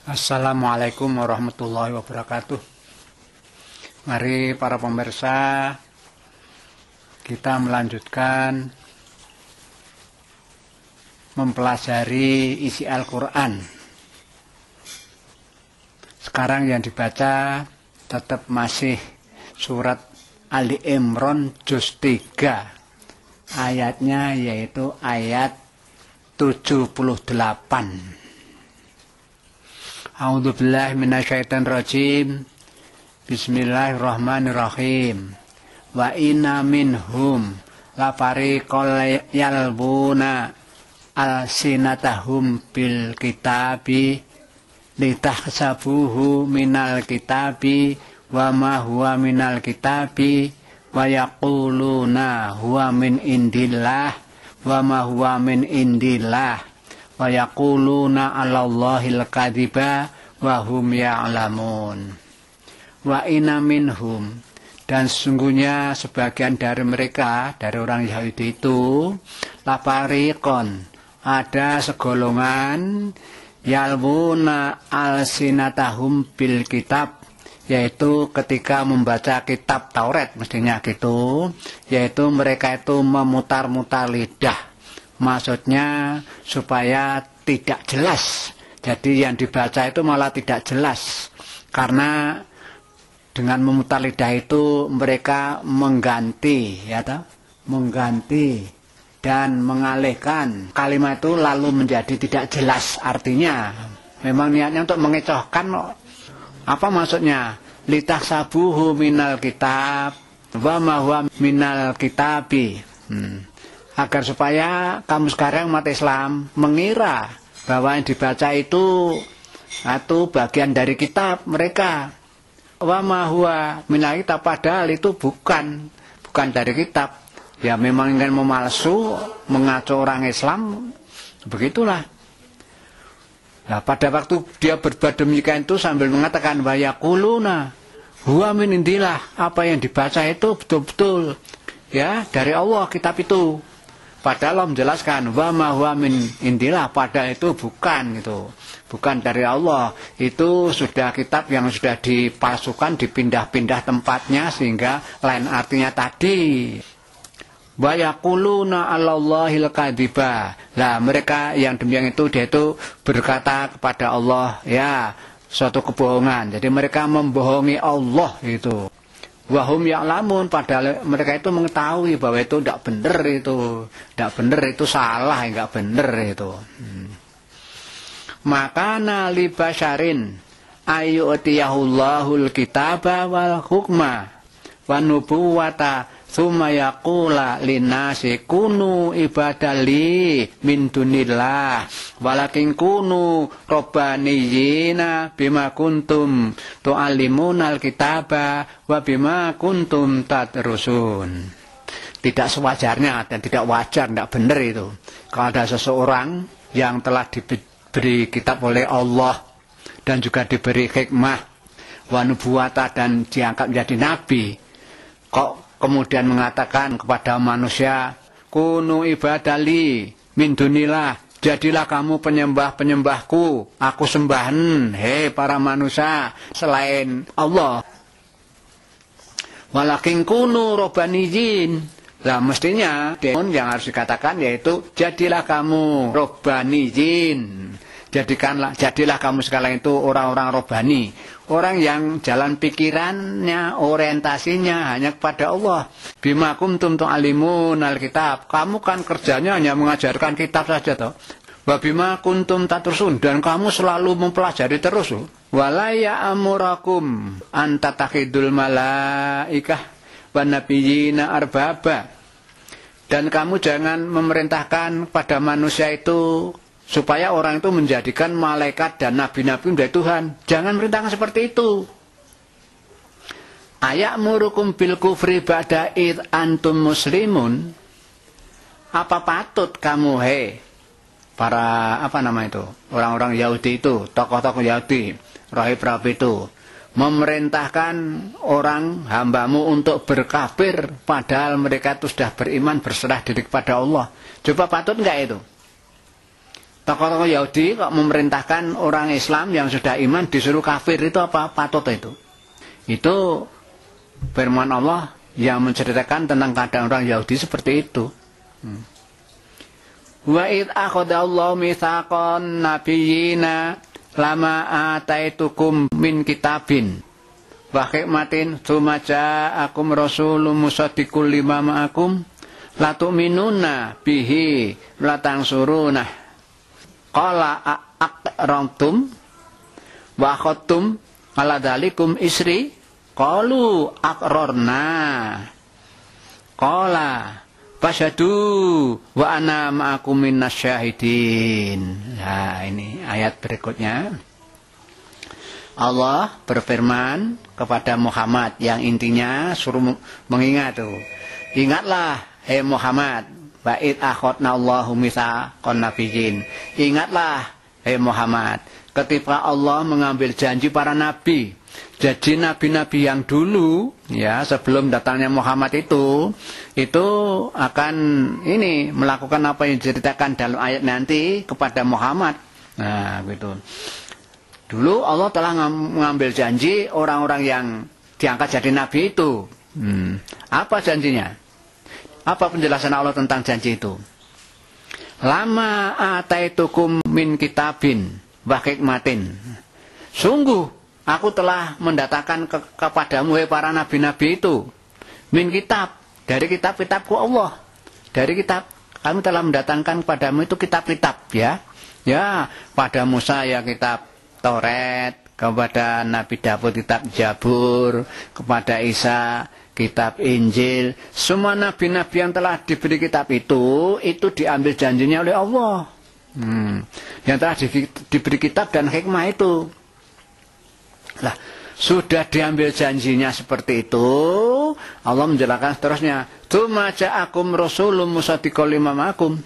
Assalamualaikum warahmatullahi wabarakatuh. Mari para pemirsa, kita melanjutkan mempelajari isi Al-Quran. Sekarang yang dibaca tetap masih surat Ali Imran juz 3. Ayatnya yaitu ayat 78. A'udzubillahi minasyaitonirrajim. Bismillahirrahmanirrahim. Wa inna minhum la fariqal yalbuna alsinatahum bil kitabi litahsabuhu minal kitabi wa ma huwa minal kitabi wa yaquluna huwa min indillah wa ma huwa min indillah wa yaquluna 'alallahil kadziba wa hum ya'lamun. Wa inna minhum, dan sesungguhnya sebagian dari mereka, dari orang Yahudi itu, lafariqon, ada segolongan, yalwuna alsinatahum bil kitab, yaitu ketika membaca kitab Taurat, mestinya gitu, yaitu mereka itu memutar-mutar lidah. Maksudnya supaya tidak jelas. Jadi yang dibaca itu malah tidak jelas. Karena dengan memutar lidah itu mereka mengganti, mengganti dan mengalihkan kalimat itu lalu menjadi tidak jelas artinya. Memang niatnya untuk mengecohkan. Apa maksudnya? Litahsabuhu minal kitab wa ma huwa minal kitabi. Agar supaya kamu sekarang umat Islam mengira bahwa yang dibaca itu bagian dari kitab mereka. Wa ma huwa minal kitab, padahal itu bukan dari kitab. Ya memang ingin memalsu, mengaco orang Islam, begitulah. Nah, pada waktu dia berbuat demikian itu sambil mengatakan wa yaquluna huwa min indillah, apa yang dibaca itu betul-betul ya dari Allah kitab itu. Padahal Allah menjelaskan wa ma huwa min indillah, padahal itu bukan dari Allah. Itu sudah kitab yang sudah dipalsukan, dipindah-pindah tempatnya sehingga lain artinya tadi. Wa yaquluna 'alallahil kadziba. Lah mereka yang demikian itu dia itu berkata kepada Allah ya suatu kebohongan. Jadi mereka membohongi Allah itu. Wahum ya'lamun, padahal mereka itu mengetahui bahwa itu tidak benar itu salah, enggak benar itu. Makana li basyarin ayyutiyahul kitaba wal hukma wa nubuwata tsumma yaqula linnasi kunu ibadali min dunillah walakin kunu rabbaniyina bima kuntum tu'allimunal kitaba wa bima kuntum tadrusun. Tidak sewajarnya dan tidak wajar, tidak benar itu kalau ada seseorang yang telah diberi kitab oleh Allah dan juga diberi hikmah wa nubuwata dan diangkat menjadi nabi, kok kemudian mengatakan kepada manusia, kunu ibadali min dunillah, jadilah kamu penyembah-penyembahku, aku sembahan, hei para manusia selain Allah. Walakin kunu robbaniyin, lah mestinya yang harus dikatakan yaitu jadilah kamu robbaniyin, jadilah kamu sekarang itu orang-orang robbani. Orang yang jalan pikirannya, orientasinya hanya kepada Allah. Bima kuntum tu'allimun alkitab. Kamu kan kerjanya hanya mengajarkan kitab saja toh. Wa bima kuntum tadrusun, dan kamu selalu mempelajari terus. Wala ya'murakum an tattakhidul malaikah wan nabiyyina arbaba. Dan kamu jangan memerintahkan pada manusia itu supaya orang itu menjadikan malaikat dan nabi-nabi menjadi Tuhan. Jangan merintahkan seperti itu. Aya'murukum bil kufri ba'da id antum muslimun. Apa patut kamu, para orang-orang Yahudi itu, tokoh-tokoh Yahudi, rahib-rahib itu, memerintahkan orang hambamu untuk berkafir padahal mereka itu sudah beriman, berserah diri kepada Allah. Coba patut enggak itu? Tokoh-tokoh Yahudi kok memerintahkan orang Islam yang sudah iman disuruh kafir, itu apa patut itu? Itu firman Allah yang menceritakan tentang keadaan orang Yahudi seperti itu. Wa id akhadallahu mitsaqan nabiyyina lama ataitukum min kitabin wa hikmatin tsumma ja'akum rasulun musaddiqul lima ma'akum la tu'minuna bihi la tansuruna qala aqrantum wa akhadtum ala dzalikum isri qalu aqrarna qala fasyadu wa ana ma'akum minasyahidin. Nah, ini ayat berikutnya. Allah berfirman kepada Muhammad yang intinya suruh mengingat tuh. Ingatlah hai Muhammad, ba'id akhadna Allahu mitsaqan nabiyyin. Ingatlah hai Muhammad, ketika Allah mengambil janji para nabi. Jadi nabi-nabi yang dulu ya sebelum datangnya Muhammad itu akan ini melakukan apa yang diceritakan dalam ayat nanti kepada Muhammad. Nah, gitu. Dulu Allah telah mengambil janji orang-orang yang diangkat jadi nabi itu. Apa janjinya? Apa penjelasan Allah tentang janji itu? Lama ataitukum min kitabin wa hikmatin. Sungguh aku telah mendatangkan kepadamu para nabi-nabi itu min kitab, dari kitab-kitabku Allah. Dari kitab kami telah mendatangkan kepadamu itu kitab-kitab ya. Ya, pada Musa ya kitab Taurat, kepada Nabi Daud kitab Zabur, kepada Isa kitab Injil. Semua nabi-nabi yang telah diberi kitab itu diambil janjinya oleh Allah. Yang telah diberi kitab dan hikmah itu. Lah, sudah diambil janjinya seperti itu, Allah menjelaskan seterusnya, "Tsumma ja'akum rasulun musaddiqul lima ma'akum."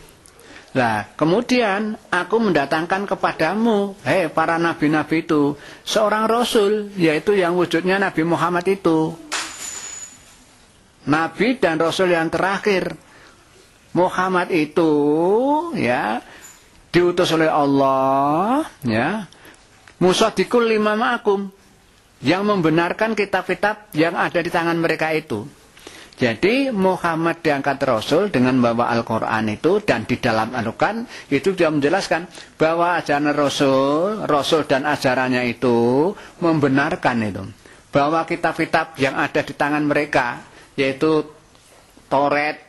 Lah, kemudian aku mendatangkan kepadamu, para nabi-nabi itu, seorang rasul, yaitu yang wujudnya Nabi Muhammad itu. Nabi dan rasul yang terakhir. Muhammad itu ya diutus oleh Allah, ya. Musaddiqul lima ma'akum, yang membenarkan kitab-kitab yang ada di tangan mereka itu. Jadi Muhammad diangkat Rasul dengan membawa Al-Quran itu, dan di dalam Al-Quran itu dia menjelaskan bahwa ajaran Rasul dan ajarannya itu membenarkan itu. Bahwa kitab-kitab yang ada di tangan mereka, yaitu Taurat,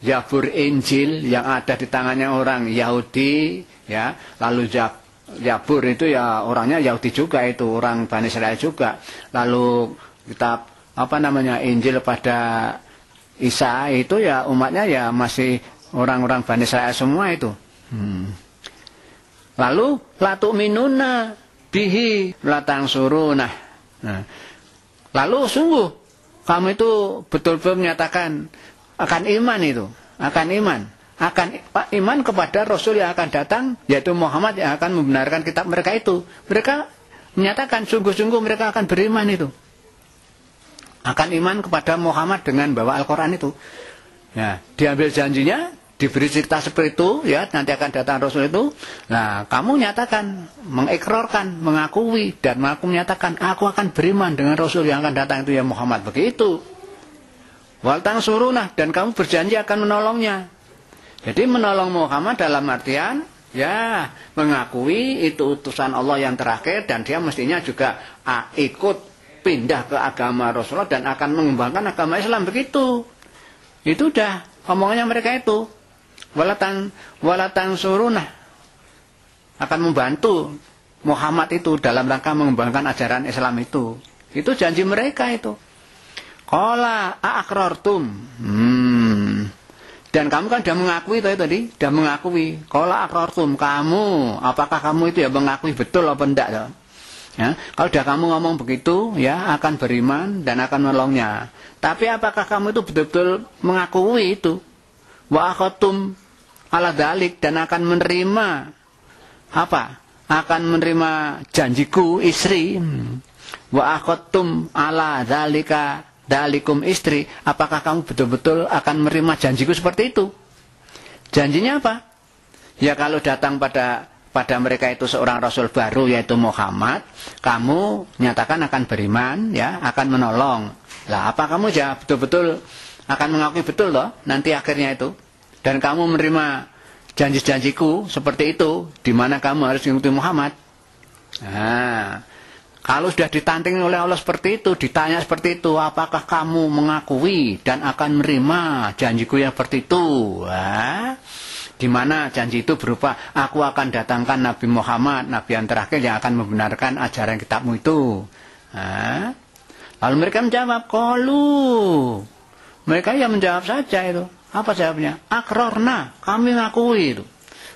Zabur, Injil yang ada di tangannya orang Yahudi, ya, lalu Zabur itu ya orangnya Yahudi juga, itu orang Bani Israel juga. Lalu kitab Injil pada Isa itu ya umatnya ya masih orang-orang Bani Israel semua itu. Lalu latu minuna bihi latang surunah. Nah, lalu sungguh kamu itu betul-betul menyatakan akan iman itu, akan iman kepada Rasul yang akan datang, yaitu Muhammad yang akan membenarkan kitab mereka itu. Mereka menyatakan sungguh-sungguh mereka akan beriman itu. Akan iman kepada Muhammad dengan bawa Al-Quran itu. Ya, diambil janjinya, diberi cerita seperti itu, ya, nanti akan datang Rasul itu. Nah, kamu nyatakan, mengikrarkan, mengakui, dan aku menyatakan, aku akan beriman dengan Rasul yang akan datang itu ya Muhammad. Begitu. Waltang surunah, dan kamu berjanji akan menolongnya. Jadi menolong Muhammad dalam artian, ya, mengakui itu utusan Allah yang terakhir, dan dia mestinya juga ikut pindah ke agama Rasulullah dan akan mengembangkan agama Islam. Begitu. Itu udah omongannya mereka itu. Walatan surunah, akan membantu Muhammad itu dalam rangka mengembangkan ajaran Islam itu. Itu janji mereka itu. Qala aqrartum. Dan kamu kan sudah mengakui tadi, sudah mengakui. Qala aqrartum, kamu, apakah kamu itu ya mengakui betul apa enggak? Ya, kalau sudah kamu ngomong begitu, ya akan beriman dan akan menolongnya. Tapi apakah kamu itu betul-betul mengakui itu? Wa akhadtum ala dzalik, dan akan menerima apa? Akan menerima janjiku istri. Wa akhadtum ala dzalika dzalikum istri. Apakah kamu betul-betul akan menerima janjiku seperti itu? Janjinya apa? Ya kalau datang pada mereka itu seorang rasul baru yaitu Muhammad, kamu nyatakan akan beriman, ya, akan menolong. Lah apa kamu ya betul-betul akan mengakui betul loh nanti akhirnya itu, dan kamu menerima janji-janjiku seperti itu, di mana kamu harus mengikuti Muhammad. Nah, kalau sudah ditanting oleh Allah seperti itu, ditanya seperti itu, apakah kamu mengakui dan akan menerima janjiku yang seperti itu? Nah, di mana janji itu berupa, aku akan datangkan Nabi Muhammad, Nabi yang terakhir yang akan membenarkan ajaran kitabmu itu. Nah, lalu mereka menjawab, qalu. Mereka yang menjawab saja itu. Apa jawabnya? Akrorna, kami mengakui itu.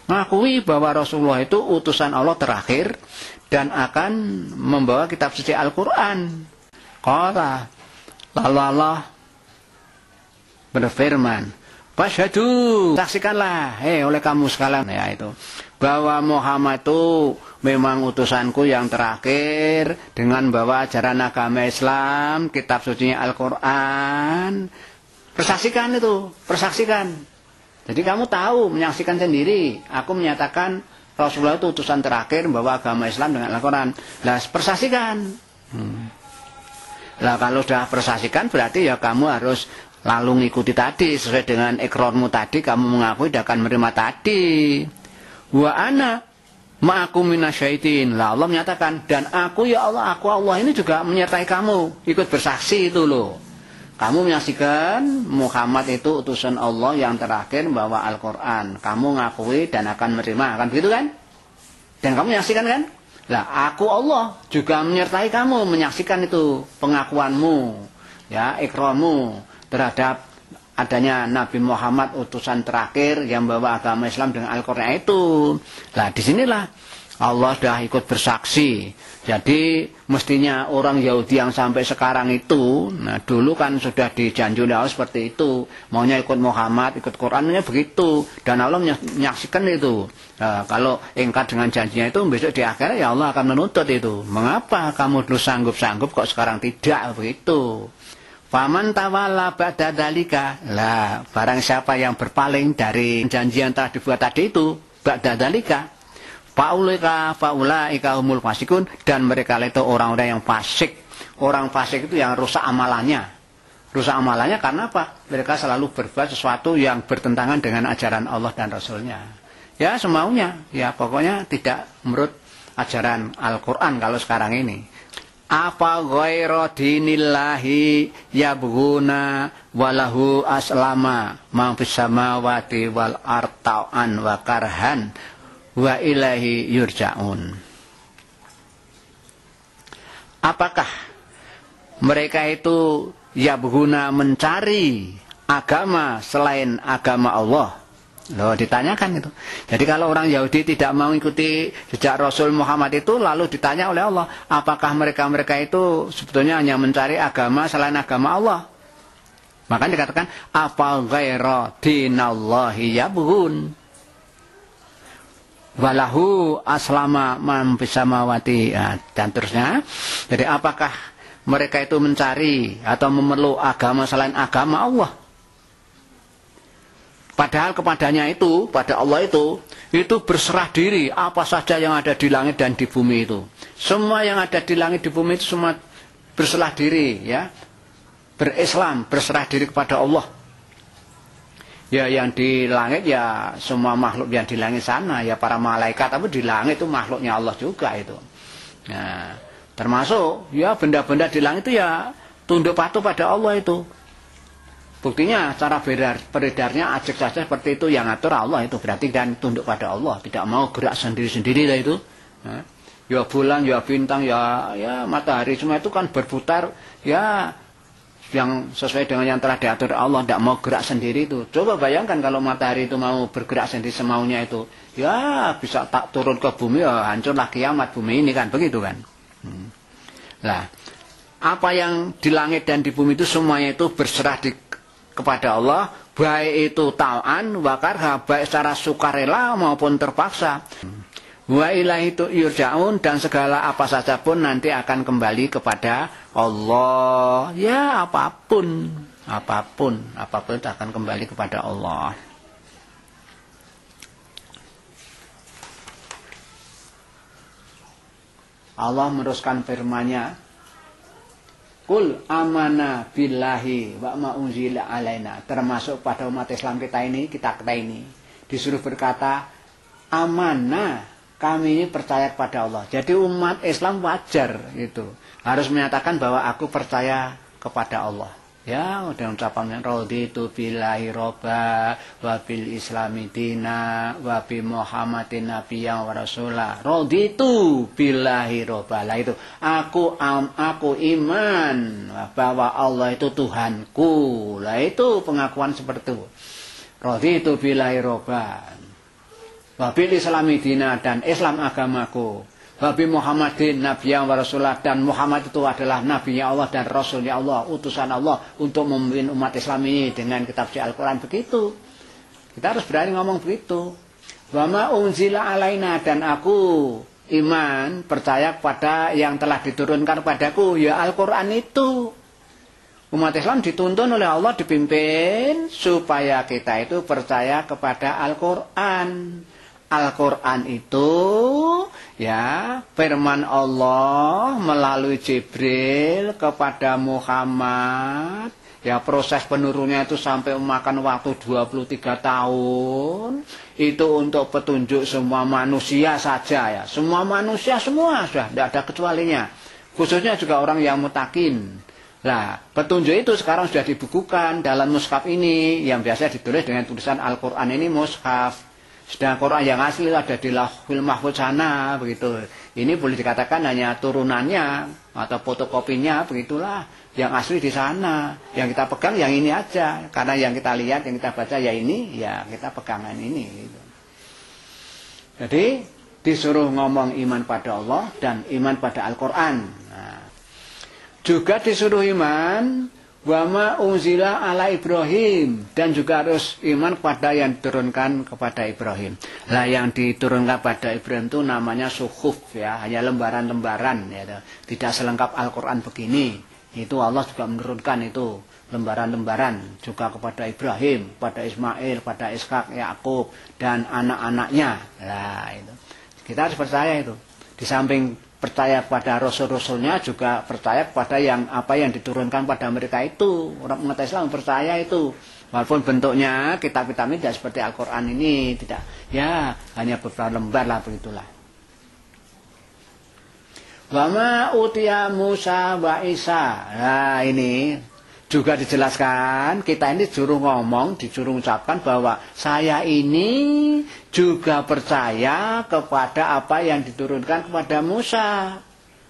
Mengakui bahwa Rasulullah itu utusan Allah terakhir dan akan membawa kitab suci Al-Quran. Qala, lalu Allah berfirman, Fasyhadu, saksikanlah, oleh kamu sekalian, ya itu, bahwa Muhammad itu memang utusanku yang terakhir dengan bawa ajaran agama Islam, kitab suci Al-Quran. Persaksikan itu, persaksikan. Jadi kamu tahu, menyaksikan sendiri. Aku menyatakan Rasulullah itu utusan terakhir membawa agama Islam dengan Al-Quran. Nah, persaksikan. Nah, kalau sudah persaksikan berarti ya kamu harus lalu ngikuti tadi sesuai dengan ikrarmu tadi, kamu mengakui dan akan menerima tadi. Wa ana ma'akum minasyaitin. Lah Allah menyatakan, dan aku ya Allah, aku Allah ini juga menyertai kamu, ikut bersaksi itu loh. Kamu menyaksikan Muhammad itu utusan Allah yang terakhir membawa Al-Quran. Kamu ngakui dan akan menerima, kan begitu kan? Dan kamu menyaksikan kan? Lah aku Allah juga menyertai kamu, menyaksikan itu pengakuanmu, ya, ikrarmu terhadap adanya Nabi Muhammad utusan terakhir yang membawa agama Islam dengan Al-Quran itu. Nah, disinilah Allah sudah ikut bersaksi. Jadi mestinya orang Yahudi yang sampai sekarang itu, nah dulu kan sudah dijanji oleh Allah seperti itu, maunya ikut Muhammad, ikut Qurannya begitu, dan Allah menyaksikan itu. Nah, kalau ingkar dengan janjinya itu, besok di akhirat ya Allah akan menuntut itu. Mengapa kamu dulu sanggup-sanggup kok sekarang tidak begitu? Faman tawalla ba'da dzalika, lah barang siapa yang berpaling dari janji yang telah dibuat tadi itu, ba'da dzalika, faulaika humul fasikun, dan mereka itu orang-orang yang fasik. Orang fasik itu yang rusak amalannya. Rusak amalannya karena apa? Mereka selalu berbuat sesuatu yang bertentangan dengan ajaran Allah dan Rasulnya. Ya semaunya, ya pokoknya tidak menurut ajaran Al-Quran kalau sekarang ini. Apa ghairu dinillahi yabghuna walahu aslama man fis samawati wal arta'an wa karhan wa ilahi yurja'un. Apakah mereka itu yabghuna mencari agama selain agama Allah? Loh, ditanyakan itu. Jadi kalau orang Yahudi tidak mau ikuti jejak Rasul Muhammad itu, lalu ditanya oleh Allah, apakah mereka-mereka itu sebetulnya hanya mencari agama selain agama Allah? Maka dikatakan, apa ghaira dinallahi yabghun walahu aslama man fis samawati, dan terusnya. Jadi apakah mereka itu mencari atau memeluk agama selain agama Allah? Padahal kepadanya itu, pada Allah itu berserah diri apa saja yang ada di langit dan di bumi itu. Semua yang ada di langit di bumi itu semua berserah diri, ya, berislam, berserah diri kepada Allah. Ya yang di langit ya semua makhluk yang di langit sana, ya para malaikat, tapi di langit itu makhluknya Allah juga itu. Nah, termasuk ya benda-benda di langit itu ya tunduk patuh pada Allah itu. Buktinya cara beredarnya ajak saja seperti itu, yang atur Allah itu, berarti dan tunduk pada Allah, tidak mau gerak sendiri-sendiri lah itu. Ya bulan, ya bintang, ya matahari, semua itu kan berputar ya yang sesuai dengan yang telah diatur Allah, tidak mau gerak sendiri itu. Coba bayangkan kalau matahari itu mau bergerak sendiri semaunya itu, ya bisa tak turun ke bumi, ya hancurlah kiamat bumi ini kan, begitu kan. Nah, apa yang di langit dan di bumi itu semuanya itu berserah kepada Allah, baik itu ta'an wa karha, baik secara sukarela maupun terpaksa. Wa ilahi yurja'un, dan segala apa saja pun nanti akan kembali kepada Allah. Ya apapun itu akan kembali kepada Allah. Allah meneruskan firman-Nya, Qul amana billahi wa ma unzila alaina. Termasuk pada umat Islam kita ini disuruh berkata, amanah, kami ini percaya kepada Allah. Jadi umat Islam wajar itu harus menyatakan bahwa aku percaya kepada Allah. Ya, dengan ucapan raditu billahi robba wa bil islami dina wa bi muhammadin nabiyyan wa rasulah. Raditu billahi robba. Lah itu aku iman bahwa Allah itu Tuhanku. Lah itu pengakuan seperti itu. Raditu billahi robba wa bil islami dina, dan Islam agamaku. Nabi Muhammadin nabiyyan wa rasulah, dan Muhammad itu adalah nabinya Allah dan rasulnya Allah, utusan Allah untuk memimpin umat Islam ini dengan kitab suci Al-Quran. Begitu kita harus berani ngomong begitu. Wa ma unzila alaina, dan aku iman percaya kepada yang telah diturunkan kepadaku, ya Al-Quran itu. Umat Islam dituntun oleh Allah, dipimpin supaya kita itu percaya kepada Al-Quran. Al-Quran itu ya firman Allah melalui Jibril kepada Muhammad. Ya, proses penurunnya itu sampai memakan waktu 23 tahun. Itu untuk petunjuk semua manusia saja ya. Semua manusia semua sudah, tidak ada kecualinya. Khususnya juga orang yang mutakin. Nah, petunjuk itu sekarang sudah dibukukan dalam mushaf ini yang biasa ditulis dengan tulisan Al-Quran ini mushaf. Sedang Quran yang asli ada di Lauhul Mahfuz sana, begitu. Ini boleh dikatakan hanya turunannya atau fotokopinya, begitulah. Yang asli di sana. Yang kita pegang yang ini aja. Karena yang kita lihat, yang kita baca ya ini, ya kita pegangan ini. Gitu. Jadi disuruh ngomong iman pada Allah dan iman pada Al-Quran. Nah, juga disuruh iman wa ma unzila ala Ibrahim, dan juga harus iman kepada yang diturunkan kepada Ibrahim. Lah yang diturunkan pada Ibrahim itu namanya suhuf ya, hanya lembaran-lembaran ya. Tidak selengkap Al-Qur'an begini. Itu Allah juga menurunkan itu lembaran-lembaran juga kepada Ibrahim, pada Ismail, pada Ishak, Yakub dan anak-anaknya. Lah itu. Kita harus percaya itu. Di samping percaya pada rasul-rasulnya juga percaya kepada yang apa yang diturunkan pada mereka itu. Orang umat Islam percaya itu. Walaupun bentuknya kitab-kitab ini tidak seperti Al-Quran ini, tidak. Ya, hanya beberapa lembar lah begitulah. Wa ma utiya Musa wa Isa. Nah, ini juga dijelaskan, kita ini disuruh ngomong, disuruh ucapkan bahwa saya ini juga percaya kepada apa yang diturunkan kepada Musa.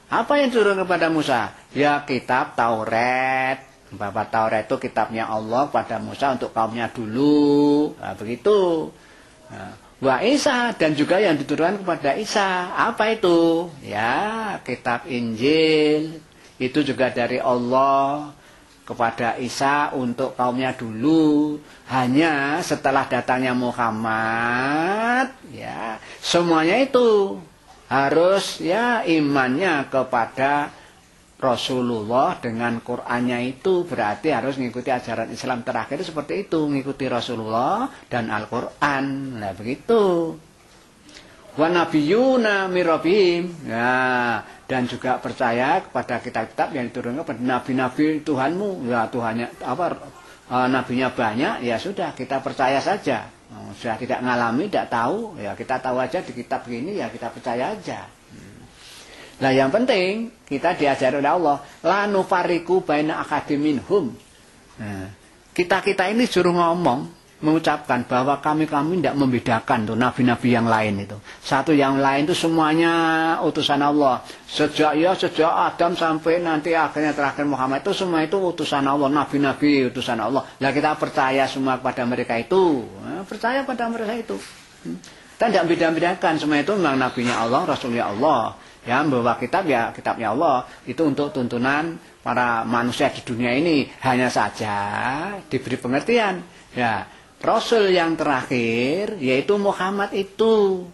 Apa yang diturunkan kepada Musa? Ya kitab Taurat. Bahwa Taurat itu kitabnya Allah kepada Musa untuk kaumnya dulu. Nah, begitu. Nah, wa Isa, dan juga yang diturunkan kepada Isa. Apa itu? Ya kitab Injil. Itu juga dari Allah kepada Isa untuk kaumnya dulu. Hanya setelah datangnya Muhammad ya semuanya itu harus ya imannya kepada Rasulullah dengan Qur'annya itu, berarti harus mengikuti ajaran Islam terakhir seperti itu, mengikuti Rasulullah dan Al-Qur'an. Nah begitu. Wa nabiyuna mirabim. Ya, dan juga percaya kepada kitab-kitab yang diturunkan kepada nabi-nabi Tuhanmu. Ya Tuhannya apa nabinya banyak, ya sudah kita percaya saja. Sudah tidak ngalami, tidak tahu, ya kita tahu aja di kitab ini, ya kita percaya aja. Nah yang penting kita diajari oleh Allah, la nufariqu baina ahadin minhum. Nah, kita ini suruh ngomong, mengucapkan bahwa kami tidak membedakan tuh nabi-nabi yang lain itu. Satu yang lain itu semuanya utusan Allah. Sejak Adam sampai nanti akhirnya terakhir Muhammad itu semua itu utusan Allah, nabi-nabi utusan Allah. Lah kita percaya semua kepada mereka itu. Nah, percaya pada mereka itu. Kita tidak beda-bedakan, semua itu memang nabinya Allah, rasulnya Allah. Ya, membawa kitab ya kitabnya Allah. Itu untuk tuntunan para manusia di dunia ini. Hanya saja diberi pengertian. Ya, Rasul yang terakhir yaitu Muhammad itu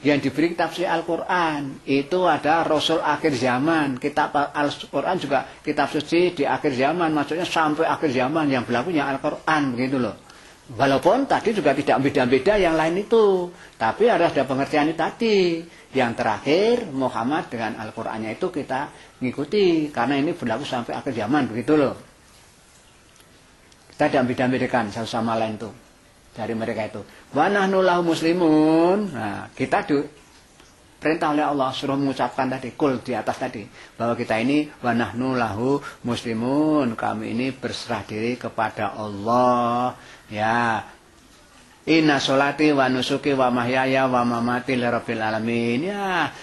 yang diberi kitab suci Al-Quran itu ada Rasul akhir zaman. Kitab Al-Quran juga kitab suci di akhir zaman, maksudnya sampai akhir zaman yang berlakunya Al-Quran begitu loh. Walaupun tadi juga tidak beda-beda yang lain itu, tapi harus ada pengertian itu tadi. Yang terakhir Muhammad dengan Al-Qur'annya itu kita ngikuti karena ini berlaku sampai akhir zaman begitu loh. Kita tidak beda-bedakan satu sama lain tuh dari mereka itu. Wa nahnu lahu muslimun. Nah, kita perintah oleh Allah suruh mengucapkan tadi kul di atas tadi bahwa kita ini wa nahnu lahu muslimun, kami ini berserah diri kepada Allah. Ya, inna sholati wa nusuki wa mahyaya wa mamati lirabbil alamin. Ya,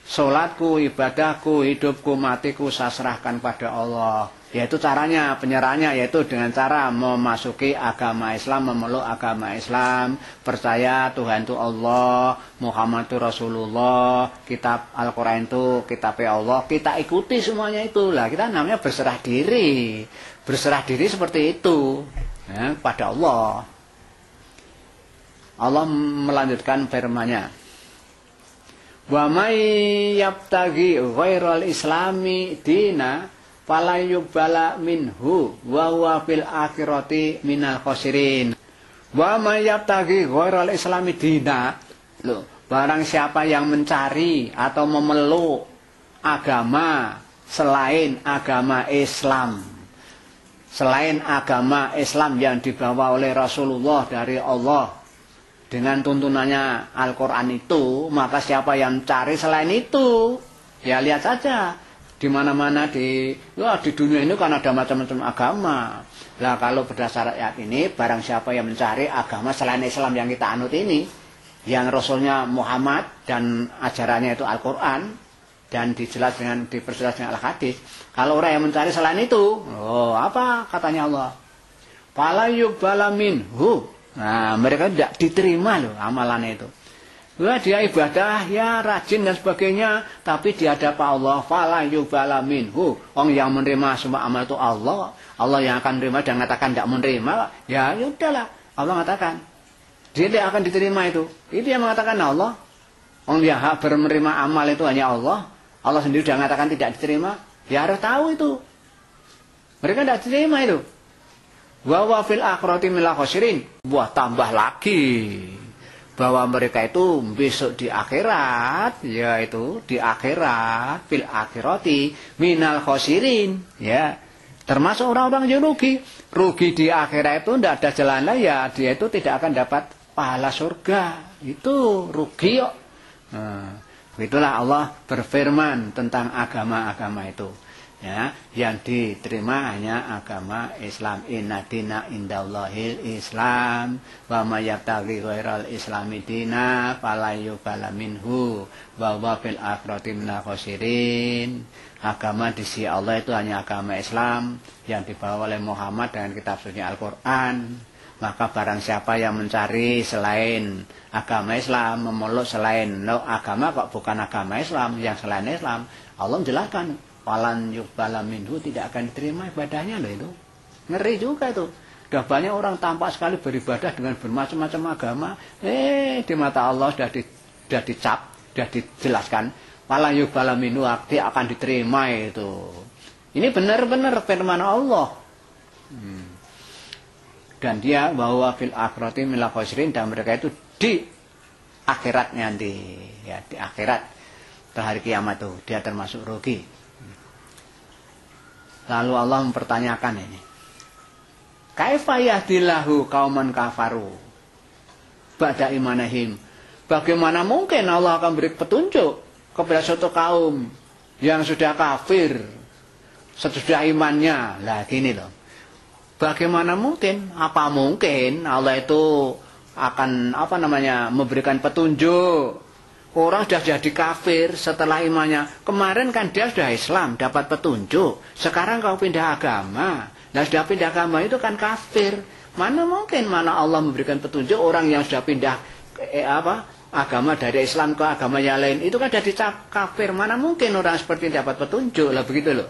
sholatku, ibadahku, hidupku, matiku saya serahkan pada Allah. Yaitu caranya, penyerahannya yaitu dengan cara memasuki agama Islam, memeluk agama Islam, percaya Tuhan itu Allah, Muhammad itu Rasulullah, kitab Al-Quran itu kitabnya Allah, kita ikuti semuanya itu. Lah kita namanya berserah diri. Berserah diri seperti itu. Ya, pada Allah. Allah melanjutkan firman-Nya. Wa may yabtaghi ghairal islami dina fala yuqbala minhu wa huwa fil akhirati minal khosirin. Wa may yabtaghi ghairal islami dina. Loh, barang siapa yang mencari atau memeluk agama selain agama Islam, selain agama Islam yang dibawa oleh Rasulullah dari Allah dengan tuntunannya Al-Quran itu, maka siapa yang cari selain itu, ya lihat saja di mana-mana di dunia ini kan ada macam-macam agama. Lah kalau berdasar ayat ini, barang siapa yang mencari agama selain Islam yang kita anut ini, yang Rasulnya Muhammad dan ajarannya itu Al-Quran, dan diperjelas dengan Al-Hadis. Kalau orang yang mencari selain itu, apa katanya Allah? Fala yuqbala minhu. Nah, mereka tidak diterima loh amalannya itu. Wah, dia ibadah ya rajin dan sebagainya, tapi di hadapan Allah fala yuqbala minhu. Orang yang menerima semua amal itu Allah. Allah yang akan menerima dan mengatakan tidak menerima, ya udahlah. Allah mengatakan dia tidak akan diterima itu. Itu yang mengatakan Allah. Orang yang hak menerima amal itu hanya Allah. Allah sendiri sudah mengatakan tidak diterima. Ya harus tahu itu. Mereka tidak diterima itu. Wa wa fil akhirati minal khosirin. Buah tambah lagi bahwa mereka itu besok di akhirat, yaitu di akhirat fil akhirati minal khosirin, ya. Termasuk orang-orang yang rugi. Rugi di akhirat itu tidak ada jalan lain, ya dia itu tidak akan dapat pahala surga. Itu rugi kok. Nah, begitulah Allah berfirman tentang agama-agama itu. Ya, yang diterima hanya agama Islam. Inna dina indallahil Islam wa may yabtaghi ghairal islami dina fala yuqbala minhu wa huwa fil akhirati minal khosirin. Agama di sisi Allah itu hanya agama Islam yang dibawa oleh Muhammad dengan kitab suci Al-Quran. Maka barang siapa yang mencari selain agama Islam, memeluk selain agama kok bukan agama Islam, yang selain Islam, Allah menjelaskan falan yuqbala minhu, tidak akan diterima ibadahnya loh itu. Ngeri juga itu. Sudah banyak orang tampak sekali beribadah dengan bermacam-macam agama, di mata Allah sudah dicap, sudah dijelaskan falan yuqbala minhu, tidak akan diterima itu. Ini benar-benar firman Allah. Dan dia bahwa fil akhirati minal khosirin, dan mereka itu di akhirat nanti, ya di akhirat hari kiamat itu dia termasuk rugi. Lalu Allah mempertanyakan ini, kaifa yahdillahu qauman kafaru ba'da imanihim. Bagaimana mungkin Allah akan beri petunjuk kepada suatu kaum yang sudah kafir sesudah imannya? Lah gini loh. Bagaimana mungkin? Apa mungkin Allah itu akan memberikan petunjuk? Orang sudah jadi kafir setelah imannya. Kemarin kan dia sudah Islam, dapat petunjuk. Sekarang kau pindah agama. Nah, sudah pindah agama itu kan kafir. Mana mungkin Allah memberikan petunjuk orang yang sudah pindah agama dari Islam ke agama yang lain. Itu kan jadi kafir. Mana mungkin orang seperti ini dapat petunjuk. Lah begitu loh.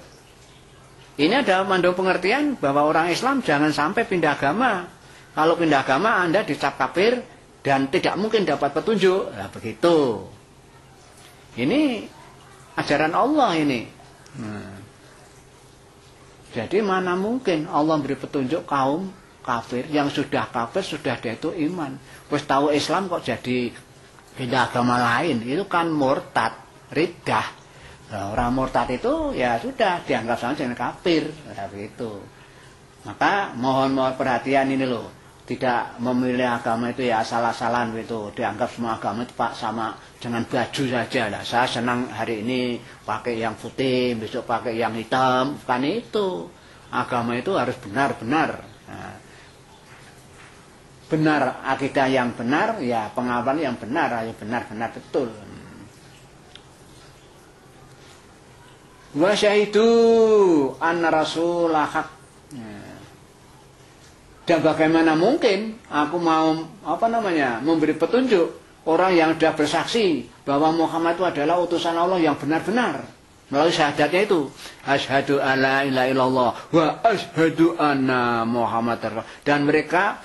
Ini ada mandung pengertian bahwa orang Islam jangan sampai pindah agama. Kalau pindah agama Anda dicap kafir dan tidak mungkin dapat petunjuk. Nah begitu. Ini ajaran Allah ini. Jadi mana mungkin Allah beri petunjuk kaum kafir. Yang sudah kafir sudah dia itu iman. Wis tahu Islam kok jadi pindah agama lain, itu kan murtad, riddah. Nah, orang murtad itu ya sudah dianggap sama dengan kafir, seperti itu. Maka mohon perhatian ini loh, tidak memilih agama itu ya asal-asalan gitu. Dianggap semua agama itu Pak sama dengan baju saja lah. Saya senang hari ini pakai yang putih, besok pakai yang hitam, bukan itu. Agama itu harus benar-benar. Nah, benar akidah yang benar, ya pengawalan yang benar, ya benar-benar betul. Wa syahidu anna rasulah haq. Dan bagaimana mungkin aku mau memberi petunjuk orang yang sudah bersaksi bahwa Muhammad itu adalah utusan Allah yang benar-benar melalui syahadatnya itu, asyhadu alla ilaha illallah wa asyhadu anna Muhammadar. Dan mereka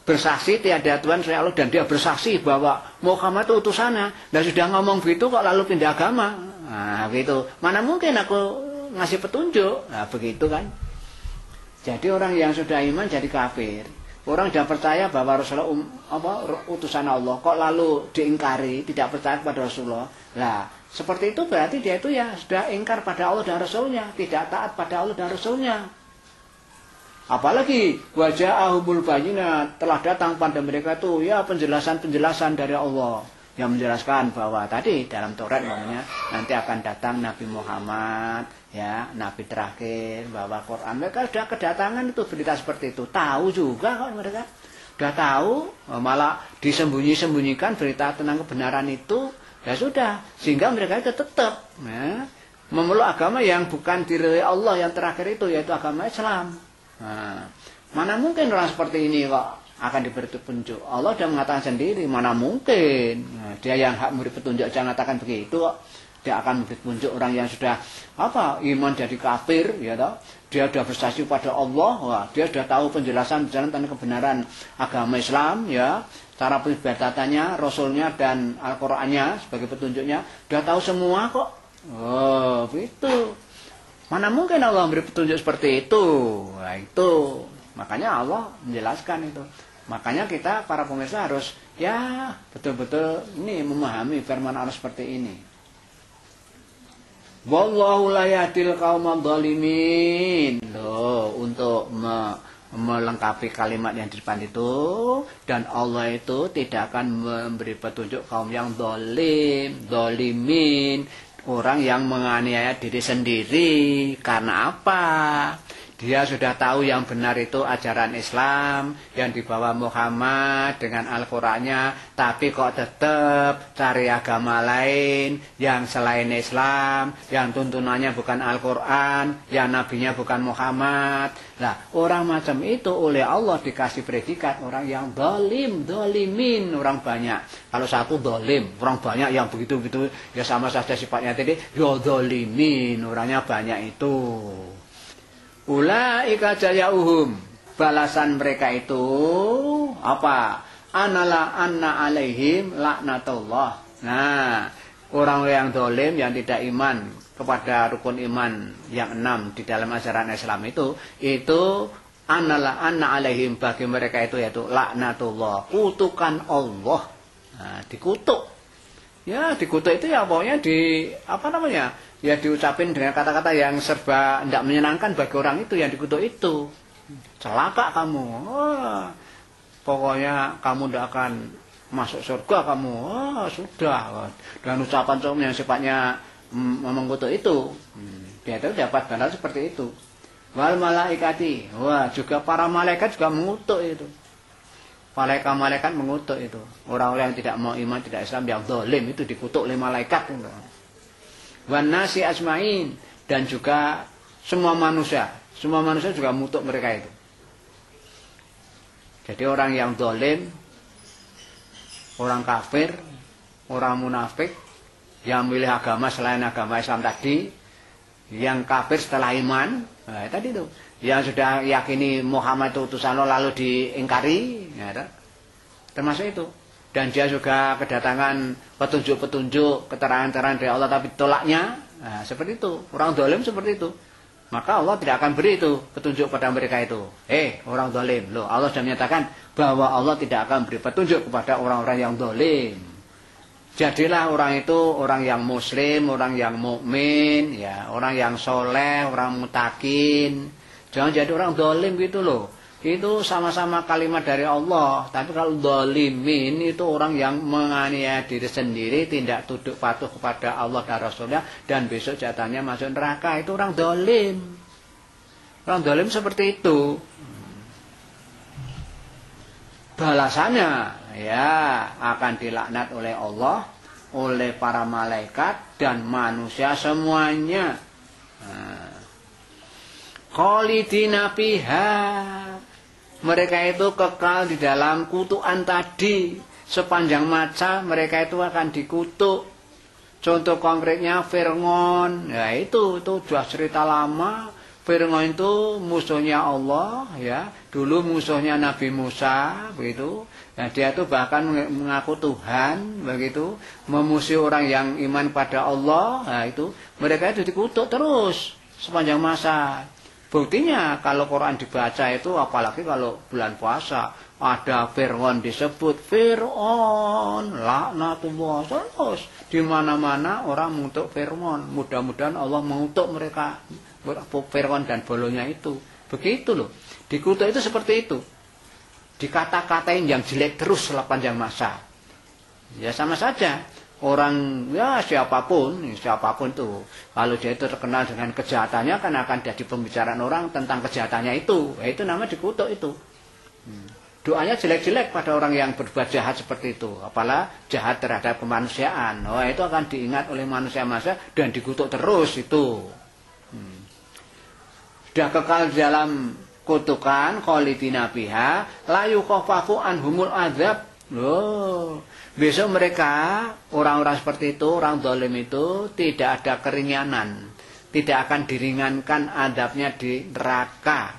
bersaksi tiada Tuhan selain Allah, dan dia bersaksi bahwa Muhammad itu utusannya. Dan sudah ngomong begitu kok lalu pindah agama. Nah, begitu. Mana mungkin aku ngasih petunjuk? Nah, begitu kan. Jadi orang yang sudah iman jadi kafir. Orang sudah percaya bahwa Rasulullah utusan Allah, kok lalu diingkari, tidak percaya kepada Rasulullah. Lah, seperti itu berarti dia itu ya sudah ingkar pada Allah dan Rasulnya, tidak taat pada Allah dan Rasulnya. Apalagi waja'ahumul bayyinat, telah datang pada mereka itu ya penjelasan-penjelasan dari Allah yang menjelaskan bahwa tadi dalam Taurat namanya nanti akan datang Nabi Muhammad, ya Nabi terakhir, bahwa Quran. Mereka sudah kedatangan itu berita seperti itu, tahu juga kok mereka sudah tahu, malah disembunyi-sembunyikan berita tentang kebenaran itu, ya sudah, sehingga mereka itu tetap ya, memeluk agama yang bukan diri Allah yang terakhir itu, yaitu agama Islam. Nah, mana mungkin orang seperti ini kok akan diberi petunjuk? Allah sudah mengatakan sendiri, mana mungkin. Nah, dia yang hak memberi petunjuk jangan katakan begitu kok. Dia akan memberi petunjuk orang yang sudah iman jadi kafir, ya toh. Dia sudah bersaksi pada Allah, wah, dia sudah tahu penjelasan tentang kebenaran agama Islam, ya, cara peribadatannya, Rasulnya dan Al-Qur'annya sebagai petunjuknya, sudah tahu semua kok. Oh, begitu. Mana mungkin Allah memberi petunjuk seperti itu? Nah, itu. Makanya Allah menjelaskan itu. Makanya kita para pemirsa harus ya betul-betul ini memahami firman Allah seperti ini. Wallahu la yahdil qaumadh dhalimin. Loh, untuk melengkapi kalimat yang di depan itu, dan Allah itu tidak akan memberi petunjuk kaum yang dhalimin. Orang yang menganiaya diri sendiri. Karena apa? Dia sudah tahu yang benar itu ajaran Islam yang dibawa Muhammad dengan Al-Qur'annya, tapi kok tetap cari agama lain yang selain Islam, yang tuntunannya bukan Al-Qur'an, yang nabinya bukan Muhammad. Nah, orang macam itu oleh Allah dikasih predikat orang yang dolimin, orang banyak. Kalau satu dolim, orang banyak yang begitu-begitu, ya sama saja sifatnya tadi, ya dolimin, orangnya banyak itu. Ulaika jayauhum, balasan mereka itu apa? Anna alaihim laknatullah. Nah, orang yang dolim, yang tidak iman kepada rukun iman yang 6 di dalam ajaran Islam itu anna alaihim, bagi mereka itu yaitu laknatullah, kutukan Allah. Nah, dikutuk. Ya, dikutuk itu ya pokoknya ya diucapin dengan kata-kata yang serba tidak menyenangkan bagi orang itu yang dikutuk itu. Celaka kamu. Pokoknya kamu tidak akan masuk surga kamu. Sudah. Dengan ucapan yang sifatnya mengutuk itu. Dia itu dapat balas seperti itu. Wal malaikati. Wah, juga para malaikat juga mengutuk itu. Malaikat mengutuk itu. Orang-orang yang tidak mau iman, tidak Islam, yang zalim itu dikutuk oleh malaikat. Wan nasi asmain, dan juga semua manusia juga mengutuk mereka itu. Jadi orang yang zalim, orang kafir, orang munafik yang memilih agama selain agama Islam tadi, yang kafir setelah iman, tadi itu, yang sudah yakini Muhammad itu utusan Allah lalu diingkari, ya, termasuk itu. Dan dia juga kedatangan petunjuk-petunjuk, keterangan-keterangan dari Allah tapi tolaknya. Nah, seperti itu. Orang dolim seperti itu. maka Allah tidak akan beri itu petunjuk pada mereka itu. Orang zalim. Loh, Allah sudah menyatakan bahwa Allah tidak akan beri petunjuk kepada orang-orang yang zalim. Jadilah orang itu orang yang muslim, orang yang mukmin, ya, orang yang soleh, orang mutakin. Jangan jadi orang zalim gitu loh. Itu sama-sama kalimat dari Allah. Tapi kalau zalimin itu orang yang menganiaya diri sendiri, tidak tunduk patuh kepada Allah dan Rasulnya, dan besok jatahnya masuk neraka. Itu orang zalim. Orang zalim seperti itu. Balasannya ya akan dilaknat oleh Allah, oleh para malaikat dan manusia semuanya. Khalidina fiha. Mereka itu kekal di dalam kutukan tadi. Sepanjang masa mereka itu akan dikutuk. Contoh konkretnya Fir'aun. Ya itu sudah cerita lama. Fir'aun itu musuhnya Allah, ya. Dulu musuhnya Nabi Musa, begitu. Nah, dia itu bahkan mengaku Tuhan, begitu. Memusuhi orang yang iman pada Allah. Nah, itu mereka itu dikutuk terus sepanjang masa. Buktinya kalau Quran dibaca itu, apalagi kalau bulan puasa, ada Fir'aun disebut, Fir'aun laknatullah, terus di mana-mana orang mengutuk Fir'aun. Mudah-mudahan Allah mengutuk mereka, Fir'aun dan bolonya itu. Begitu loh. Dikutuk itu seperti itu. Dikata-katain yang jelek terus sepanjang masa. Ya sama saja. Orang ya siapapun tuh, kalau dia itu terkenal dengan kejahatannya kan akan jadi pembicaraan orang tentang kejahatannya itu. Ya, itu namanya dikutuk itu. Doanya jelek-jelek pada orang yang berbuat jahat seperti itu, apalah jahat terhadap kemanusiaan. Oh, itu akan diingat oleh manusia-manusia dan dikutuk terus itu. Sudah kekal di dalam kutukan khalidina fiha la yukhaffafu anhumul adzab. Loh, besok mereka, orang-orang seperti itu, orang zalim itu, tidak ada keringanan. Tidak akan diringankan adabnya di neraka.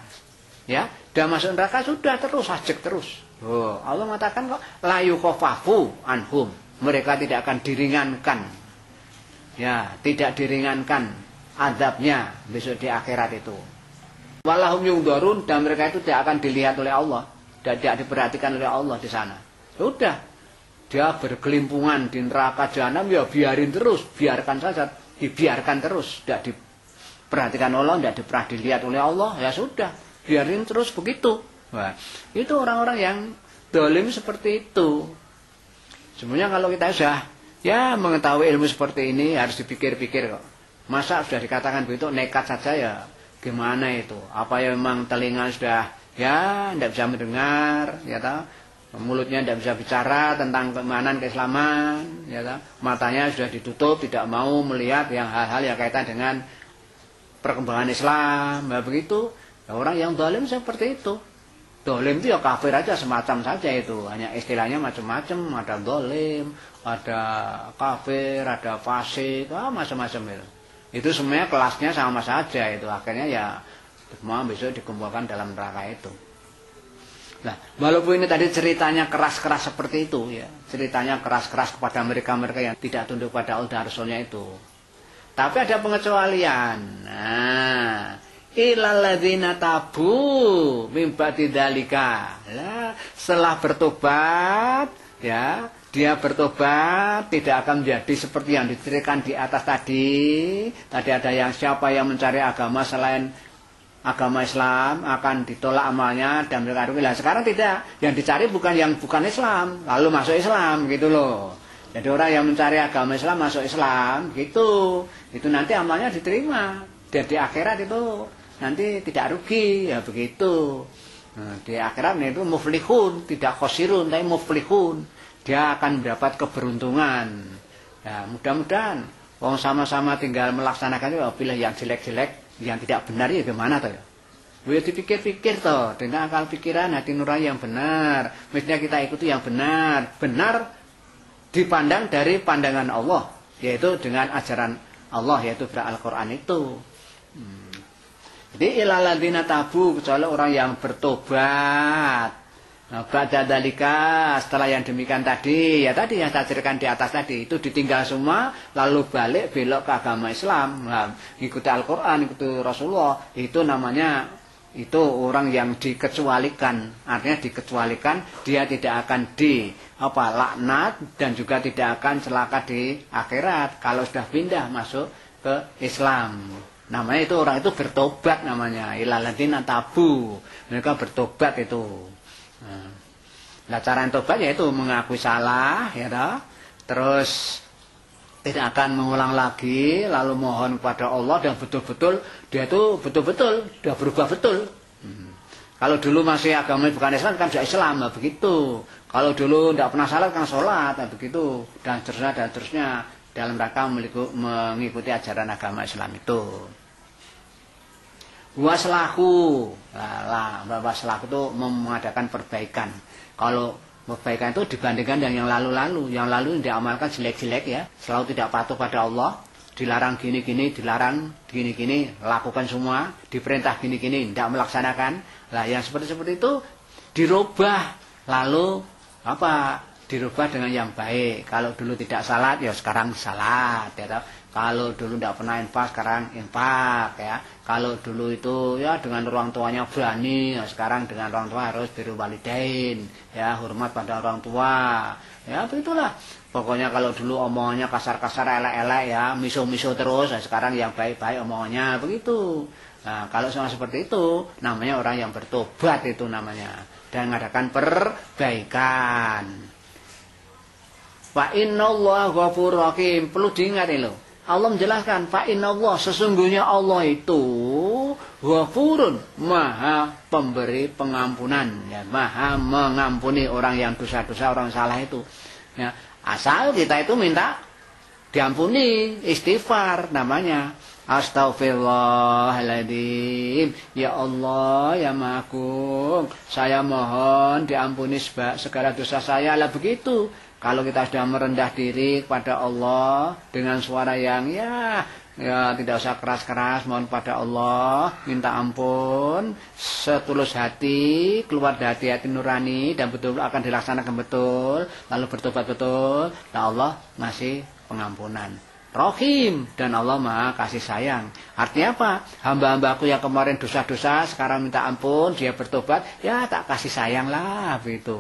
Ya, sudah masuk neraka, sudah terus, ajak terus. Oh, Allah mengatakan kok, la yukhaffafu anhum. Mereka tidak akan diringankan. Ya, tidak diringankan adabnya besok di akhirat itu. Walahum yungdharun, dan mereka itu tidak akan dilihat oleh Allah. Dan tidak diperhatikan oleh Allah di sana. Sudah, dia berkelimpungan di neraka jahanam, ya biarin terus, biarkan saja, dibiarkan terus, tidak diperhatikan Allah, tidak pernah dilihat oleh Allah, ya sudah, biarin terus begitu. Wah, itu orang-orang yang zalim seperti itu. Sebenarnya kalau kita sudah ya mengetahui ilmu seperti ini harus dipikir-pikir kok. Masa sudah dikatakan begitu nekat saja, ya gimana itu? Apa ya memang telinga sudah ya tidak bisa mendengar, ya tahu? Mulutnya tidak bisa bicara tentang keimanan, keislaman, ya kan? Matanya sudah ditutup, tidak mau melihat yang hal-hal yang kaitan dengan perkembangan Islam. Ya begitu. Ya, orang yang zalim seperti itu. Zalim itu ya kafir aja semacam saja itu. Hanya istilahnya macam-macam. Ada zalim, ada kafir, ada fasik, macam-macam itu. Itu semuanya kelasnya sama saja itu. Akhirnya ya semua besok dikumpulkan dalam neraka itu. Nah, walaupun ini tadi ceritanya keras-keras seperti itu ya, ceritanya keras-keras kepada mereka-mereka yang tidak tunduk pada Allah dan Rasulnya itu. Tapi ada pengecualian. Nah, ilal ladzina tabu mim ba'di dzalika. Setelah bertobat, ya, dia bertobat tidak akan menjadi seperti yang diceritakan di atas tadi. Tadi ada yang siapa yang mencari agama selain agama Islam akan ditolak amalnya dan mereka rugilah. Sekarang tidak, yang dicari bukan yang bukan Islam, lalu masuk Islam gitu loh. Jadi orang yang mencari agama Islam masuk Islam gitu, itu nanti amalnya diterima. Dan di akhirat itu nanti tidak rugi, ya begitu. Nah, di akhirat itu muflihun, tidak khosirun, tapi muflihun. Dia akan mendapat keberuntungan. Ya, mudah-mudahan wong sama-sama tinggal melaksanakan itu, pilih yang jelek-jelek, yang tidak benar ya gimana toh ya? Boleh dipikir-pikir toh dengan akal pikiran hati nurani yang benar. Mestinya kita ikuti yang benar. Benar dipandang dari pandangan Allah, yaitu dengan ajaran Allah, yaitu Al-Qur'an itu. Jadi ilal ladzina tabu, kecuali orang yang bertobat. Nah, ba'da dzalika, setelah yang demikian tadi, ya tadi yang saya ceritakan di atas tadi, itu ditinggal semua, lalu balik belok ke agama Islam. Nah, ikuti Al-Quran, ikuti Rasulullah, itu namanya, itu orang yang dikecualikan. Artinya dikecualikan, dia tidak akan laknat, dan juga tidak akan celaka di akhirat, kalau sudah pindah masuk ke Islam. Namanya itu, orang itu bertobat namanya, ilaladina tabu, mereka bertobat itu. Nah, cara tobat yaitu mengakui salah, ya toh? Terus tidak akan mengulang lagi, lalu mohon kepada Allah dan betul-betul dia itu betul-betul sudah berubah betul. Kalau dulu masih agama bukan Islam kan sudah Islam, nah begitu. Kalau dulu tidak pernah salat kan sholat, nah begitu. Dan seterusnya dalam rangka mengikuti ajaran agama Islam itu. Waslahu, waslahu itu mengadakan perbaikan. Kalau perbaikan itu dibandingkan dengan yang lalu-lalu, yang lalu diamalkan jelek-jelek ya, selalu tidak patuh pada Allah, dilarang gini-gini, dilarang gini-gini, lakukan semua, diperintah gini-gini, tidak melaksanakan. Lah yang seperti itu dirubah, lalu dirubah dengan yang baik. Kalau dulu tidak salat, ya sekarang salat, ya. Kalau dulu tidak pernah infak, sekarang infak, ya. Kalau dulu itu ya dengan orang tuanya berani, ya sekarang dengan orang tua harus birrul walidain, ya hormat pada orang tua, ya begitulah. Pokoknya kalau dulu omongannya kasar-kasar, elek-elek, ya miso-miso terus, ya sekarang yang baik-baik omongannya begitu. Nah, kalau sama seperti itu, namanya orang yang bertobat itu namanya, dan mengadakan perbaikan. Fa innallaha ghafurur rahim. Perlu diingat ini loh. Allah menjelaskan, fa innallaha, sesungguhnya Allah itu ghafurun, maha pemberi pengampunan, ya, maha mengampuni orang yang dosa-dosa, orang salah itu. Ya, asal kita itu minta diampuni, istighfar namanya. Astaghfirullahaladzim, ya Allah, ya Maha Agung, saya mohon diampuni segala dosa saya. Lah begitu. Kalau kita sudah merendah diri kepada Allah dengan suara yang ya tidak usah keras-keras, mohon kepada Allah, minta ampun setulus hati, keluar dari hati nurani, dan betul akan dilaksanakan betul, lalu bertobat betul, dan Allah ngasih pengampunan. Rohim, dan Allah maha kasih sayang. Artinya apa? Hamba-hambaku yang kemarin dosa-dosa sekarang minta ampun, dia bertobat, ya tak kasih sayang lah begitu.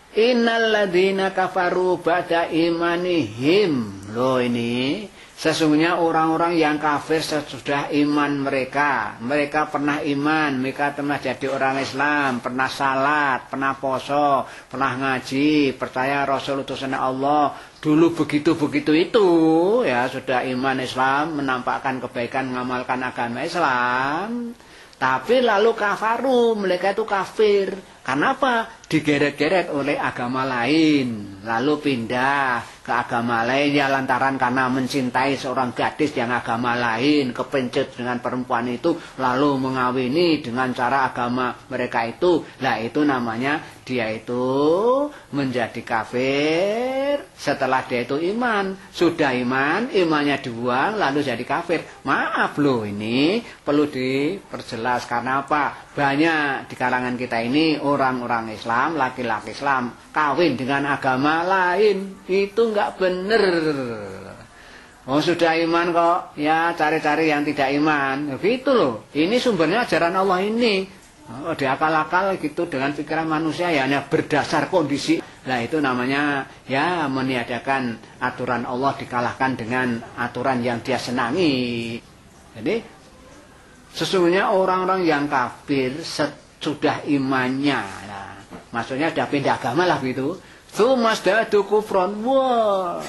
Innal ladzina kafaru ba'da imanihim. Loh ini sesungguhnya orang-orang yang kafir sesudah iman mereka. Mereka pernah iman, mereka pernah jadi orang Islam, pernah salat, pernah poso, pernah ngaji, percaya Rasul utusan Allah. Dulu begitu-begitu itu, ya sudah iman Islam, menampakkan kebaikan, mengamalkan agama Islam. Tapi lalu kafaru, mereka itu kafir. Karena apa? Digeret-geret oleh agama lain. Lalu pindah ke agama lain ya lantaran karena mencintai seorang gadis yang agama lain, kepencut dengan perempuan itu, lalu mengawini dengan cara agama mereka itu. Lah itu namanya dia itu menjadi kafir setelah dia itu iman. Sudah iman, imannya dibuang lalu jadi kafir. Maaf loh, ini perlu diperjelas. Karena apa? Banyak di kalangan kita ini orang-orang Islam, laki-laki Islam kawin dengan agama lain, itu enggak bener. Oh sudah iman kok, ya cari-cari yang tidak iman, begitu loh. Ini sumbernya ajaran Allah ini. Oh, diakal-akal gitu dengan pikiran manusia ya hanya berdasar kondisi. Nah itu namanya ya meniadakan aturan Allah, dikalahkan dengan aturan yang dia senangi. Jadi sesungguhnya orang-orang yang kafir sudah imannya, nah, maksudnya sudah pindah agama lah gitu. Tsumasdadu kufron, wah,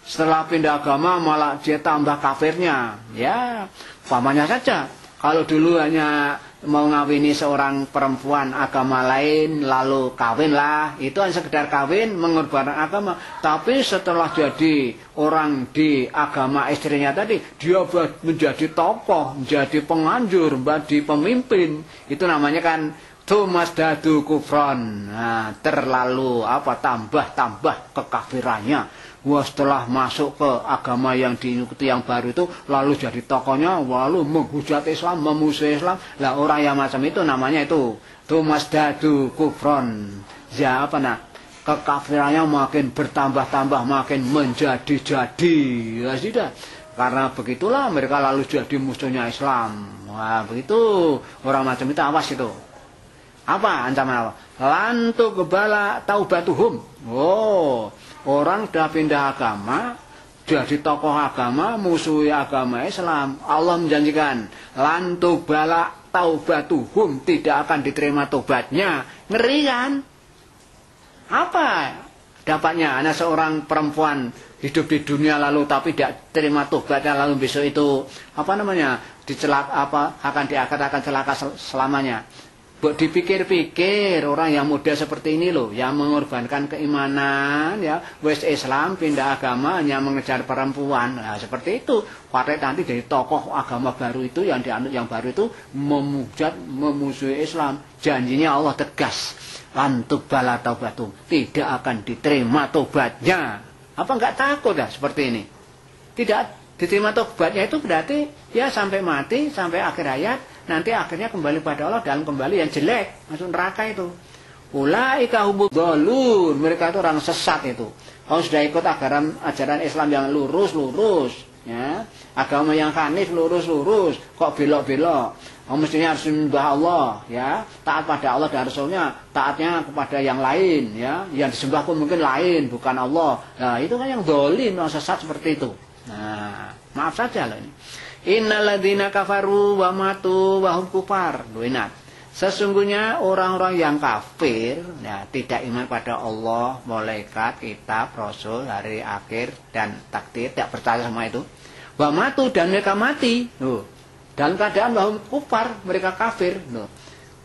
setelah pindah agama malah dia tambah kafirnya. Ya, pamannya saja. Kalau dulu hanya mau ngawini seorang perempuan agama lain lalu kawin lah, itu hanya sekedar kawin mengorbankan agama. Tapi setelah jadi orang di agama istrinya tadi, dia menjadi tokoh, menjadi penganjur, menjadi pemimpin. Itu namanya kan tumasdadu kufron. Nah, terlalu tambah kekafirannya. Wah, setelah masuk ke agama yang diikuti yang baru itu, lalu jadi tokohnya, lalu menghujat Islam, memusuhi Islam. Lah orang yang macam itu namanya itu masdadu kufron. Ya apa nak? Kekafirannya makin bertambah-tambah, makin menjadi-jadi. Ya sudah. Karena begitulah mereka lalu jadi musuhnya Islam. Wah, begitu. Orang macam itu awas itu. Apa ancaman apa? Lantu kebala taubatuhum. Oh, orang sudah pindah agama, jadi tokoh agama, musuhi agama Islam. Allah menjanjikan, lantu bala taubatuhum, tidak akan diterima tobatnya. Ngeri kan? Apa dapatnya? Anak seorang perempuan hidup di dunia lalu tapi tidak terima tobatnya, lalu besok itu apa namanya? Akan diangkat celaka selamanya. Dipikir-pikir orang yang muda seperti ini loh, yang mengorbankan keimanan, ya, wes Islam pindah agama hanya mengejar perempuan, nah, seperti itu. Partai nanti dari tokoh agama baru itu yang dianut yang baru itu memujat, memusuhi Islam. Janjinya Allah tegas, lantuk bala taubatum, tidak akan diterima tobatnya. Apa enggak takut ya seperti ini? Tidak diterima tobatnya itu berarti ya sampai mati, sampai akhir hayat. Nanti akhirnya kembali pada Allah dalam kembali yang jelek, masuk neraka itu. Ulaika humud dhalun, mereka itu orang sesat itu. Kalau sudah ikut ajaran Islam yang lurus, ya, agama yang hanif lurus, kok belok-belok. Mestinya harus menyembah Allah, ya, taat pada Allah dan Rasulnya, taatnya kepada yang lain, ya, yang disembah pun mungkin lain, bukan Allah. Nah, itu kan yang dzalim, yang sesat seperti itu. Nah, maaf saja loh ini. Innalladzina kafaru wa matu wa hum kufar. Ingat, sesungguhnya orang-orang yang kafir, ya, tidak iman pada Allah, malaikat, kitab, rasul, hari akhir dan takdir, tidak percaya sama itu. Wa matu dan mereka mati. Dalam keadaan wa hum kufar, mereka kafir.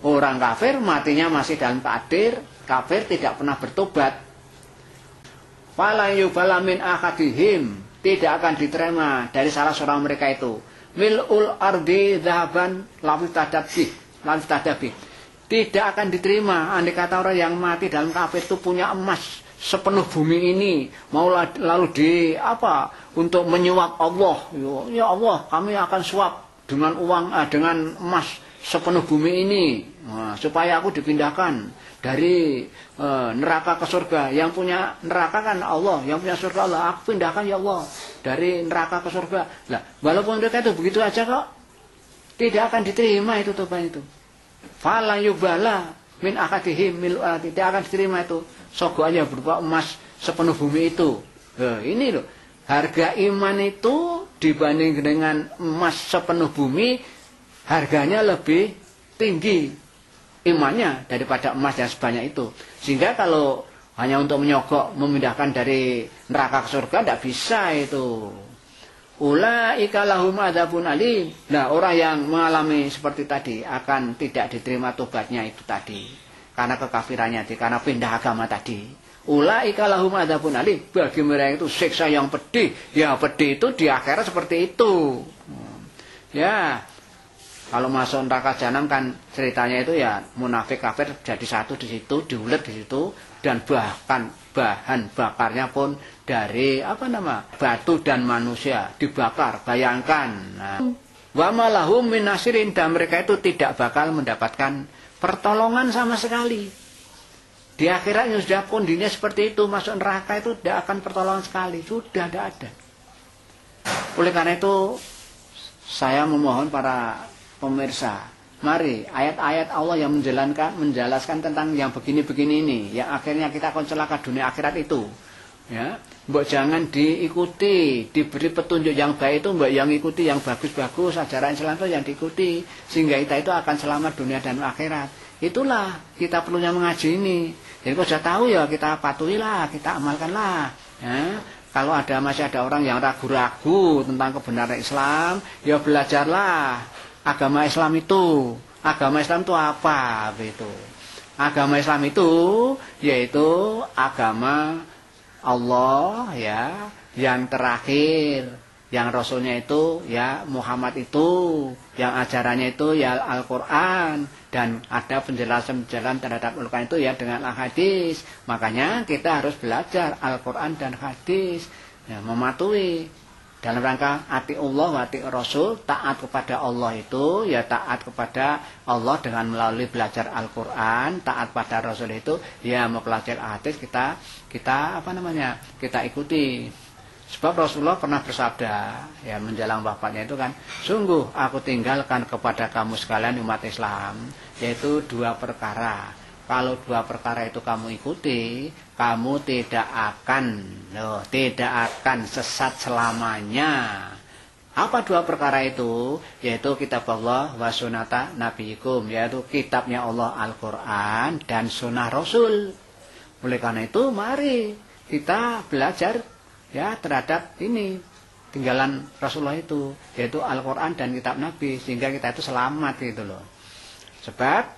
Orang kafir matinya masih dalam keadaan kafir, tidak pernah bertobat. Fala yubala min akadihim, tidak akan diterima dari salah seorang mereka itu. Mil'ul ardi dhahaban lafitadabi. Tidak akan diterima. Andai kata orang yang mati dalam kafir itu punya emas sepenuh bumi ini, mau lalu untuk menyuap Allah. Ya Allah, kami akan suap dengan uang, dengan emas sepenuh bumi ini, nah, supaya aku dipindahkan dari neraka ke surga. Yang punya neraka kan Allah, yang punya surga Allah, aku pindahkan ya Allah dari neraka ke surga. Lah, walaupun mereka itu begitu aja kok tidak akan diterima itu tobat itu. Fala yubala min akadihim tidak akan diterima itu. Sogoannya berupa emas sepenuh bumi itu. Ini loh, harga iman itu dibanding dengan emas sepenuh bumi, harganya lebih tinggi imannya daripada emas yang sebanyak itu. Sehingga kalau hanya untuk menyogok, memindahkan dari neraka ke surga, tidak bisa itu. Ulaika lahum adzabun alim. Nah, orang yang mengalami seperti tadi akan tidak diterima tobatnya itu tadi, karena kekafirannya, karena pindah agama tadi. Ulaika lahum adzabun alim. Bagi mereka itu siksa yang pedih. Ya, pedih itu di akhirat seperti itu. Ya, kalau masuk neraka jahanam kan ceritanya itu ya munafik kafir jadi satu di situ, diulet di situ, dan bahkan bahan bakarnya pun dari batu dan manusia dibakar. Bayangkan. Nah, wa malahum min nasirin, dan mereka itu tidak bakal mendapatkan pertolongan sama sekali. Di akhiratnya sudah kondisinya seperti itu, masuk neraka itu tidak akan pertolongan sekali, sudah tidak ada. Oleh karena itu saya memohon para pemirsa, mari ayat-ayat Allah yang menjelaskan tentang yang begini-begini ini, yang akhirnya kita akan celaka dunia akhirat itu, ya, mbok jangan diikuti, diberi petunjuk yang baik itu mbok yang ikuti, yang bagus-bagus ajaran Islam itu yang diikuti, sehingga kita itu akan selamat dunia dan akhirat. Itulah kita perlunya mengaji ini. Jadi kalau sudah tahu ya kita patuhilah, kita amalkanlah, ya. Kalau masih ada orang yang ragu-ragu tentang kebenaran Islam, ya belajarlah agama Islam itu. Agama Islam itu apa? Gitu. Agama Islam itu yaitu agama Allah, ya, yang terakhir, yang Rasulnya itu ya Muhammad itu, yang ajarannya itu ya Al-Quran, dan ada penjelasan-penjelasan terhadap Al-Quran itu ya dengan hadis. Makanya kita harus belajar Al-Quran dan hadis, ya, mematuhi dalam rangka ati Allah wa ati Rasul. Taat kepada Allah itu ya taat kepada Allah dengan melalui belajar Al-Quran, taat pada Rasul itu ya mempelajari hadis, kita ikuti. Sebab Rasulullah pernah bersabda ya menjelang wafatnya itu kan, sungguh aku tinggalkan kepada kamu sekalian umat Islam yaitu 2 perkara. Kalau 2 perkara itu kamu ikuti, kamu tidak akan sesat selamanya. Apa 2 perkara itu? Yaitu kitab Allah wa sunnata nabiyikum, yaitu kitabnya Allah Al-Quran dan sunnah Rasul. Oleh karena itu mari kita belajar ya terhadap ini tinggalan Rasulullah itu, yaitu Al-Quran dan kitab Nabi, sehingga kita itu selamat gitu loh. Sebab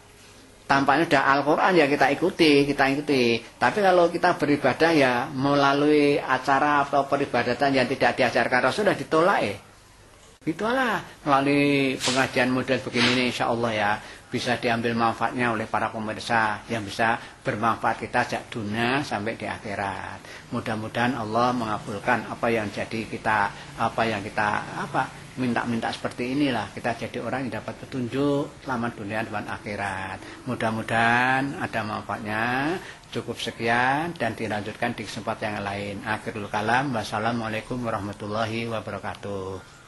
tampaknya sudah Al-Quran ya kita ikuti. Tapi kalau kita beribadah ya melalui acara atau peribadatan yang tidak diajarkan Rasul, sudah ditolak Itulah melalui pengajian model begini ini insya Allah ya bisa diambil manfaatnya oleh para pemirsa, yang bisa bermanfaat kita sejak dunia sampai di akhirat. Mudah-mudahan Allah mengabulkan apa yang jadi kita, minta-minta seperti inilah, kita jadi orang yang dapat petunjuk selamat dunia dan akhirat. Mudah-mudahan ada manfaatnya. Cukup sekian dan dilanjutkan di kesempatan yang lain. Akhirul kalam, wassalamualaikum warahmatullahi wabarakatuh.